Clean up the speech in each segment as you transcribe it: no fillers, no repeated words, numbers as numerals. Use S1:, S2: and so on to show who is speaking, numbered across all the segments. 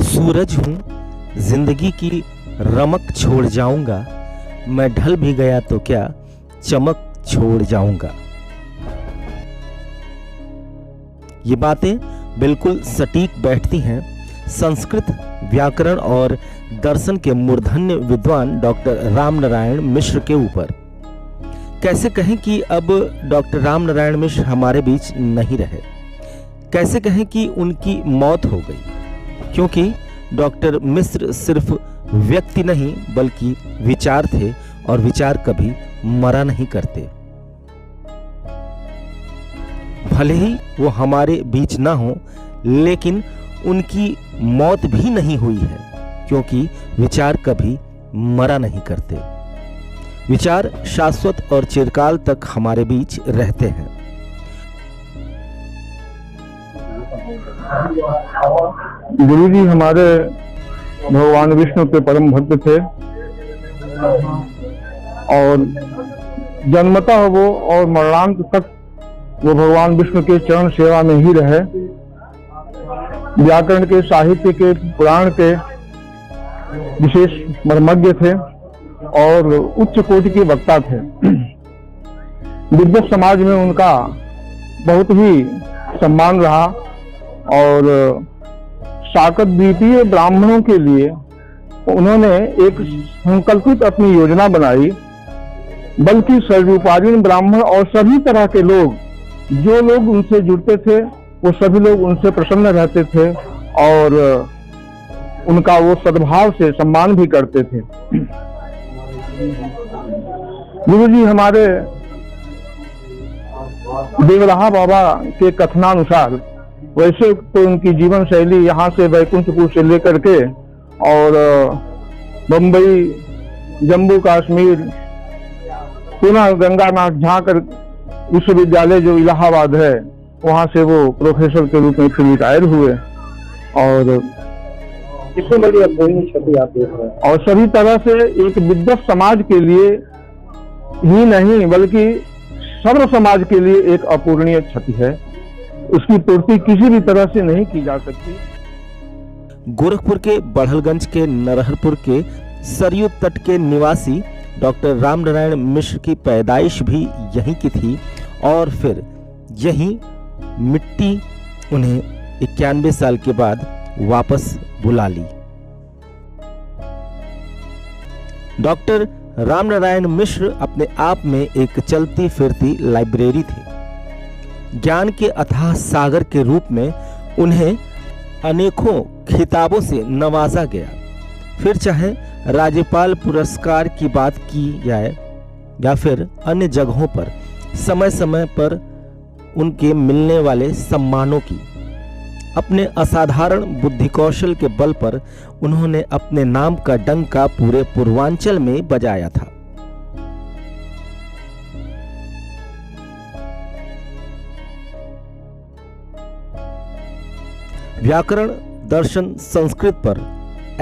S1: सूरज हूँ, जिंदगी की रमक छोड़ जाऊंगा। मैं ढल भी गया तो क्या, चमक छोड़ जाऊंगा। ये बातें बिल्कुल सटीक बैठती हैं संस्कृत व्याकरण और दर्शन के मूर्धन्य विद्वान डॉक्टर रामनारायण मिश्र के ऊपर। कैसे कहें कि अब डॉक्टर रामनारायण मिश्र हमारे बीच नहीं रहे, कैसे कहें कि उनकी मौत हो गई, क्योंकि डॉक्टर मिश्र सिर्फ व्यक्ति नहीं बल्कि विचार थे और विचार कभी मरा नहीं करते। भले ही वो हमारे बीच ना हो, लेकिन उनकी मौत भी नहीं हुई है, क्योंकि विचार कभी मरा नहीं करते। विचार शाश्वत और चिरकाल तक हमारे बीच रहते हैं।
S2: गुरु जी हमारे भगवान विष्णु के परम भक्त थे और जन्मतः वो और मरणांत तक वो भगवान विष्णु के चरण सेवा में ही रहे। व्याकरण के, साहित्य के, पुराण के विशेष मर्मज्ञ थे और उच्च कोटि के वक्ता थे। विद्वत समाज में उनका बहुत ही सम्मान रहा और शाकत द्वीपीय ब्राह्मणों के लिए उन्होंने एक संकल्पित अपनी योजना बनाई, बल्कि सर्वोपरि ब्राह्मण और सभी तरह के लोग, जो लोग उनसे जुड़ते थे वो सभी लोग उनसे प्रसन्न रहते थे और उनका वो सद्भाव से सम्मान भी करते थे। गुरु जी हमारे देवराहा बाबा के कथनानुसार वैसे तो उनकी जीवन शैली यहाँ से वैकुंठपुर से लेकर के और बम्बई, जम्मू कश्मीर, पुनः गंगानाथ झाकर विश्वविद्यालय जो इलाहाबाद है वहां से वो प्रोफेसर के रूप में फिर रिटायर हुए और
S3: कितनी बड़ी अपूर्णीय क्षति आप देख रहे हैं।
S2: और सभी तरह से एक विद्वत समाज के लिए ही नहीं बल्कि सर्व समाज के लिए एक अपूर्णीय क्षति है। उसकी पूर्ति किसी भी तरह से नहीं की जा सकती।
S1: गोरखपुर के बढ़लगंज के नरहरपुर के सरयू तट के निवासी डॉक्टर रामनारायण मिश्र की पैदाइश भी यहीं की थी और फिर यहीं मिट्टी उन्हें 91 साल के बाद वापस बुला ली। डॉक्टर रामनारायण मिश्र अपने आप में एक चलती फिरती लाइब्रेरी थे। ज्ञान के अथाह सागर के रूप में उन्हें अनेकों खिताबों से नवाजा गया। फिर चाहे राज्यपाल पुरस्कार की बात की जाए या फिर अन्य जगहों पर समय समय पर उनके मिलने वाले सम्मानों की, अपने असाधारण बुद्धि कौशल के बल पर उन्होंने अपने नाम का डंका पूरे पूर्वांचल में बजाया था। व्याकरण, दर्शन, संस्कृत पर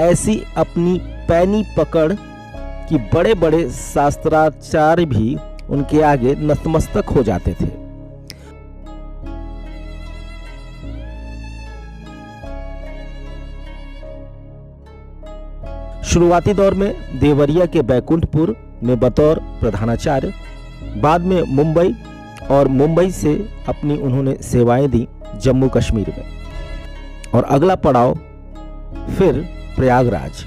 S1: ऐसी अपनी पैनी पकड़ कि बड़े बड़े शास्त्राचार्य भी उनके आगे नतमस्तक हो जाते थे। शुरुआती दौर में देवरिया के बैकुंठपुर में बतौर प्रधानाचार्य, बाद में मुंबई और मुंबई से अपनी उन्होंने सेवाएं दी जम्मू कश्मीर में। और अगला पड़ाव फिर प्रयागराज।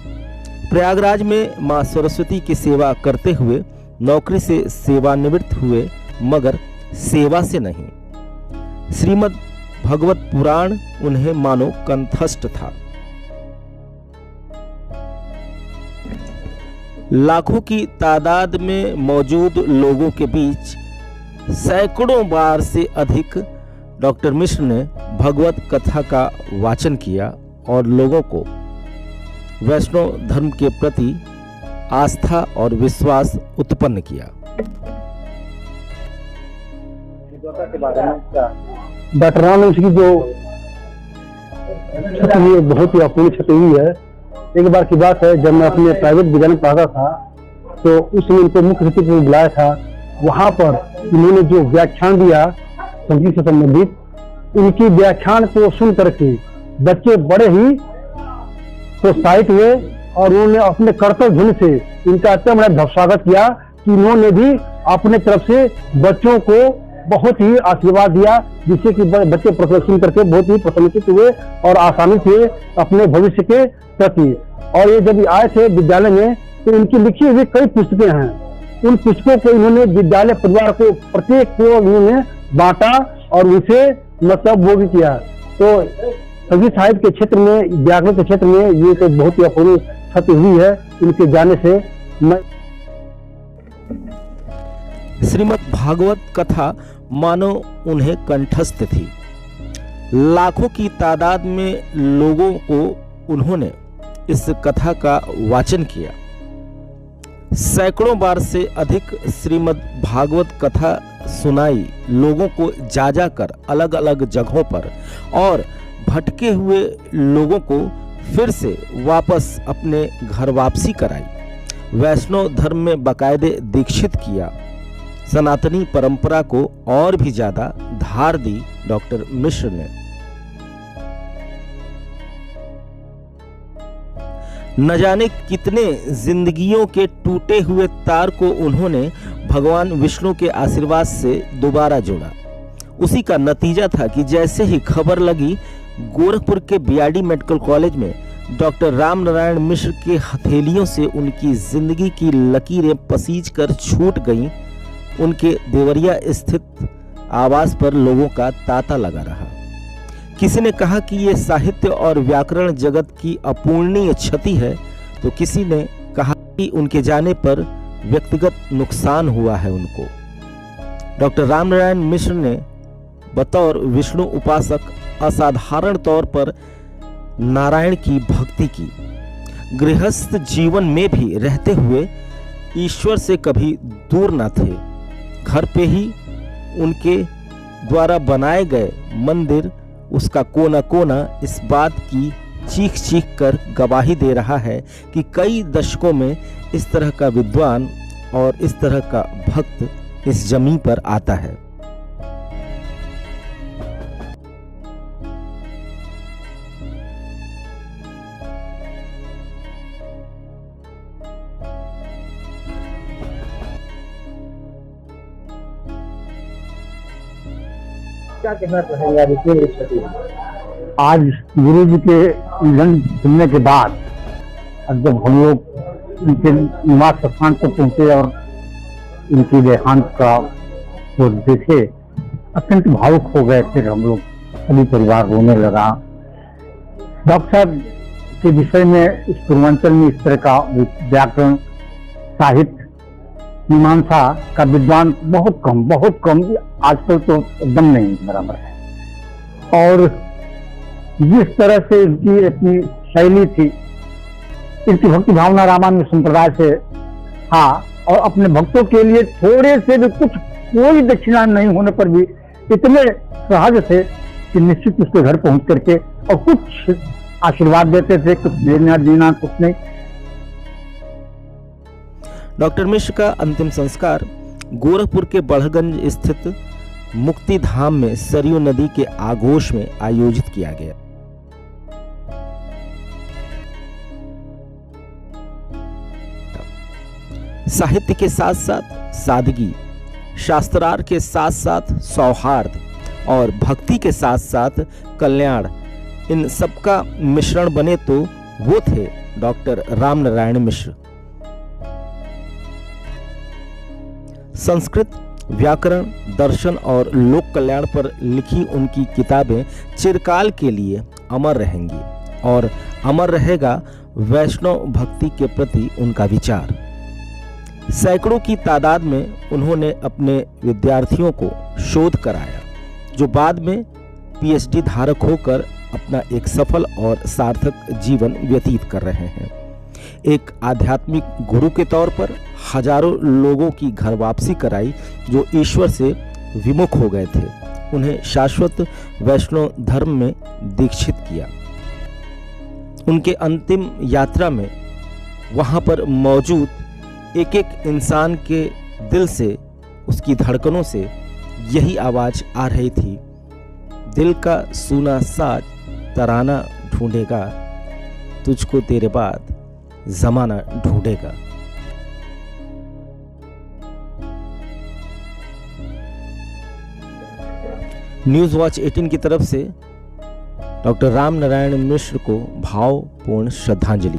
S1: प्रयागराज में मां सरस्वती की सेवा करते हुए नौकरी से सेवानिवृत्त हुए, मगर सेवा से नहीं। श्रीमद् भगवत पुराण उन्हें मानो कंठस्थ था। लाखों की तादाद में मौजूद लोगों के बीच सैकड़ों बार से अधिक डॉक्टर मिश्र ने भगवत कथा का वाचन किया और लोगों को वैष्णव धर्म के प्रति आस्था और विश्वास उत्पन्न किया।
S3: डॉक्टर राम मिश्र की जो क्षति बहुत ही अपूर्ण क्षति हुई है। एक बार की बात है, जब मैं अपने प्राइवेट विद्यालय में पढ़ाता था तो उसमें इनको मुख्य अतिथि को बुलाया था। वहां पर इन्होंने जो व्याख्यान दिया संगीत से संबंधित, उनकी व्याख्यान को सुन करके बच्चे बड़े ही प्रोत्साहित हुए और उन्होंने अपने कर्तव्य धुन से इनका इतना बड़ा स्वागत किया कि उन्होंने भी अपने तरफ से बच्चों को बहुत ही आशीर्वाद दिया, जिससे कि बच्चे प्रदर्शन करके बहुत ही प्रसन्नचित हुए और आसानित हुए अपने भविष्य के प्रति। और ये जब आए थे विद्यालय में तो इनकी लिखी हुई कई पुस्तकें हैं। उन पुस्तकों को इन्होंने विद्यालय परिवार को प्रत्येक को इन्होंने बांटा और उसे मतलब वो भी किया। तो संगीत साहित्य के क्षेत्र में, व्याकरण के क्षेत्र में ये तो बहुत ही अपूर्व क्षति हुई है इनके जाने से। मैं
S1: श्रीमद् भागवत कथा मानो उन्हें कंठस्थ थी। लाखों की तादाद में लोगों को उन्होंने इस कथा का वाचन किया। सैकड़ों बार से अधिक श्रीमद् भागवत कथा सुनाई लोगों को जा जाकर अलग अलग जगहों पर, और भटके हुए लोगों को फिर से वापस अपने घर वापसी कराई। वैष्णव धर्म में बाकायदे दीक्षित किया। सनातनी परंपरा को और भी ज्यादा धार दी डॉक्टर मिश्र ने। न जाने कितने जिंदगियों के टूटे हुए तार को उन्होंने भगवान विष्णु के आशीर्वाद से दोबारा जोड़ा। उसी का नतीजा था कि जैसे ही खबर लगी गोरखपुर के बीआरडी मेडिकल कॉलेज में डॉक्टर राम नारायण मिश्र के हथेलियों से उनकी जिंदगी की लकीरें पसीज कर छूट गईं, उनके देवरिया स्थित आवास पर लोगों का तांता लगा रहा। किसी ने कहा कि ये साहित्य और व्याकरण जगत की अपूर्णीय क्षति है, तो किसी ने कहा कि उनके जाने पर व्यक्तिगत नुकसान हुआ है उनको। डॉक्टर राम नारायण मिश्र ने बतौर विष्णु उपासक असाधारण तौर पर नारायण की भक्ति की। गृहस्थ जीवन में भी रहते हुए ईश्वर से कभी दूर न थे। घर पे ही उनके द्वारा बनाए गए मंदिर, उसका कोना कोना इस बात की चीख चीख कर गवाही दे रहा है कि कई दशकों में इस तरह का विद्वान और इस तरह का भक्त इस जमीन पर आता है।
S3: क्या कहना चाहेंगे आज गुरु जी के निधन सुनने के बाद, जब हम लोग उनके निवास स्थान पर पहुंचे और उनकी देहांत का वो देखे, अत्यंत भावुक हो गए। फिर हम लोग सभी परिवार रोने लगा। डॉक्टर साहब के विषय में इस पूर्वांचल में इस तरह का व्याकरण, साहित्य, मीमांसा का विद्वान बहुत कम, आजकल तो एकदम नहीं बराबर है। और जिस तरह से इनकी अपनी शैली थी, इनकी भक्ति भावना रामानुज संप्रदाय से था, और अपने भक्तों के लिए थोड़े से भी कुछ कोई दक्षिणा नहीं होने पर भी इतने सहज थे कि निश्चित उसके घर पहुंच करके और कुछ आशीर्वाद देते थे, कुछ देना कुछ नहीं।
S1: डॉक्टर मिश्र का अंतिम संस्कार गोरखपुर के बढ़गंज स्थित मुक्ति धाम में सरयू नदी के आगोश में आयोजित किया गया। साहित्य के साथ साथ सादगी, शास्त्रार्थ के साथ साथ सौहार्द और भक्ति के साथ साथ कल्याण, इन सबका मिश्रण बने तो वो थे डॉक्टर राम नारायण मिश्र। संस्कृत, व्याकरण, दर्शन और लोक कल्याण पर लिखी उनकी किताबें चिरकाल के लिए अमर रहेंगी, और अमर रहेगा वैष्णव भक्ति के प्रति उनका विचार। सैकड़ों की तादाद में उन्होंने अपने विद्यार्थियों को शोध कराया, जो बाद में पीएचडी धारक होकर अपना एक सफल और सार्थक जीवन व्यतीत कर रहे हैं। एक आध्यात्मिक गुरु के तौर पर हजारों लोगों की घर वापसी कराई जो ईश्वर से विमुख हो गए थे। उन्हें शाश्वत वैष्णव धर्म में दीक्षित किया। उनके अंतिम यात्रा में वहां पर मौजूद एक एक इंसान के दिल से, उसकी धड़कनों से यही आवाज आ रही थी, दिल का सूना साज तराना ढूंढेगा, तुझको तेरे बाद जमाना ढूंढेगा। न्यूज वॉच 18 की तरफ से डॉक्टर राम नारायण मिश्र को भावपूर्ण श्रद्धांजलि।